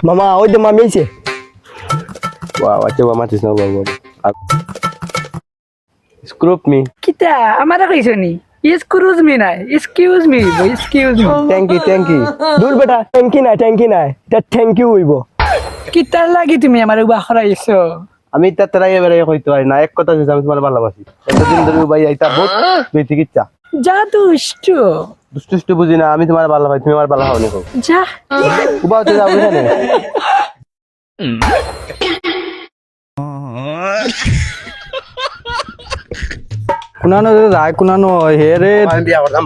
মামা ওই যে মামি আইছে বাবা চেবা মাতিস না বাবা স্ক্রুপ মি কিতা আমারে কইছনি এক্সকিউজ মি না এক্সকিউজ মি থ্যাংক ইউ দূর বেটা থ্যাংক নাই এটা থ্যাংক ইউ হইব কিতা লাগি তুমি আমারে বাখরাইছো আমি তারা এবারে কইতে পারি না এক কথা যে আমি তোমার ভালোবাসি এতদিন ধরে ভাই আইতা বহুত বেশি কিচ্ছা যা দুষ্ট দুষ্ট বুঝি না আমি তোমার ভালো ভাই তুমি আমার ভালো হও না যা উবা হতে যাও না কুনানো যায় কুনানো হে রে আমি বিয়া করতাম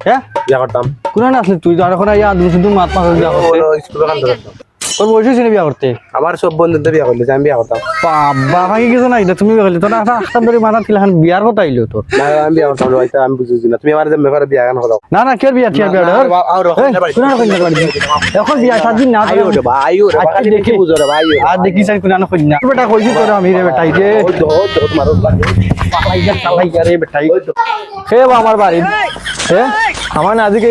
হ্যাঁ বিয়া করতাম কুনানো আসলে তুই তো এখন ইয়া শুধু মাত মাস বিয়া করতে স্কুলে কাম করতাম তোর বয়স হয়েছে বিয়া করতে আমার সব বন্ধুদের বিয়া করলে আমি বিয়া করতাম বাবা ভাঙি কিছু নাই তুমি বিয়া করলে তোর একটা ধরে মাথা ছিল এখন বিয়ার কথা আইলো তোর না আমি বিয়া করতাম ভাই আমি বুঝুছি না তুমি আমার যে মেঘরে বিয়া কেন করো না না কে বিয়া কে বিয়া এখন বিয়া 7 দিন না আইও রে ভাই দেখি বুঝো রে ভাই আর দেখি সাই কুনানো কই না বেটা কইছি তোর আমি রে বেটাই রে মারো পালাই রে বেটাই হে বা আমার বাড়ি হে আমার না আজকে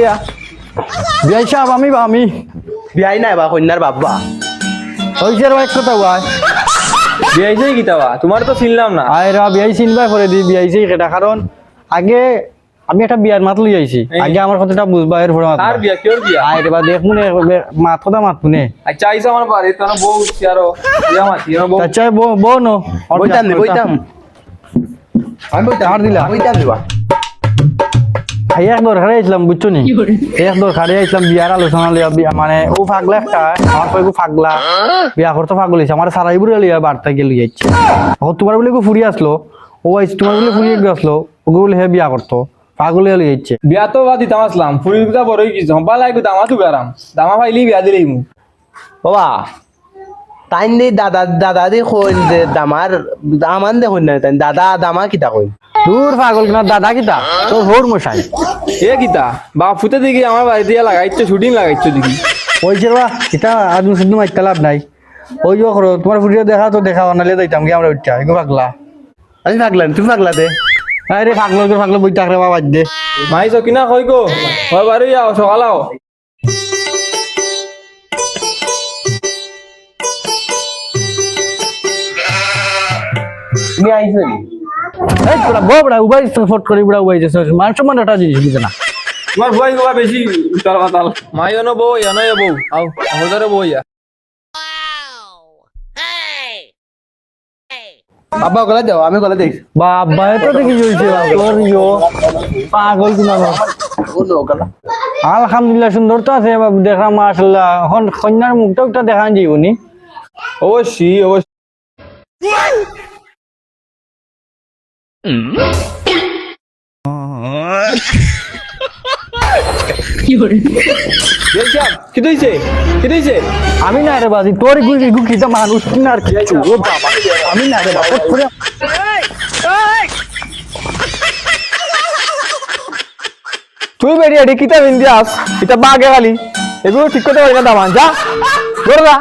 বিয়া সাহেব আমি বিয়াই নাই বা কন্যার বাবা হইছে রে এক কথা ভাই বিয়াইছে কিতাবা তোমার তো চিনলাম না আয় রা বিয়াই চিনবাই করে দি বিয়াইছে এটা কারণ আগে আমি একটা বিয়ার মাত লই আইছি আগে আমার কথাটা বুঝবা এর পরে আর বিয়া কিওর বিয়া আয় রে বা দেখমুনে মাত কথা মাতমুনে আচ্ছা আইসা আমার বাড়ি তো না বউ উঠছি আরো বিয়া মাতি না বউ চাচা বো নো বইতাম আমি বইতা হার দিলা বইতাম দিবা এই এক দরকারে আইছিলাম বুঝছো নি এক দরকারে আইছিলাম বিয়ার আলোচনা লিয়া মানে ও পাগলা একটা আমার কই পাগলা বিয়া করতে পাগল হইছে আমার সারাই বুড়ি লিয়া বার্তা গেল যাচ্ছে এখন তোমার বলে ফুরি আসলো ও আইছে তোমার বলে ফুরি আসলো ওকে বলে হে বিয়া করতো পাগল লিয়া যাচ্ছে বিয়া তো বাদি তামাসলাম ফুরি বিয়া বড়ই কিছু হবা লাগবে দামা তো বেরাম দামা পাইলি বিয়া দিলেই মু বাবা তাইন দি দাদা দি কইন যে দামান দেখুন না তাই দাদা দামা কিতা কইন দূর পাগল কিনা দাদা কিতা তোর হোর মশাই এ কিতা বাপ ফুতে দেখি আমার বাড়ি দিয়া লাগাইছো শুটিং লাগাইছো দেখি ওইছে বা এটা আজ শুধু মাইতে লাভ নাই ওই যে করো তোমার ফুটিয়ে দেখা তো দেখা বানালে যাইতাম কি আমরা উঠা এগো পাগলা আমি পাগলা তুমি পাগলা দে আরে পাগলা বই থাকলে বাবা দে মাইছো কিনা কই গো হয় বাড়ি যাও সকালাও তুমি আইছো নি এই তোরা বড় উবাই ফট করে বড় উবাই যাচ্ছে মান সম্মান একটা জিনিস বুঝে না তোমার বই গোয়া বেশি উতাল পাতাল মাইনো বউ এনো বউ আও আমাদের বউ ইয়া বাবা গলা দাও আমি গলা দেই বাবা এটা দেখি হইছে তোর ইয়ো পাগল কিনা আলহামদুলিল্লাহ সুন্দর তো আছে দেখলাম মাশাআল্লাহ এখন কন্যার মুখটা একটা দেখান যাইবনি অবশ্যই অবশ্যই আমি না রে বাজি তোর কিটা মানুষ কিনা আর কিছু ও বাবা আমি না রে বাবা তুই বেরিয়ে কিতা বিন্দি আস এটা বাগে খালি এগুলো ঠিক করতে পারি না দামান যা ধরে যা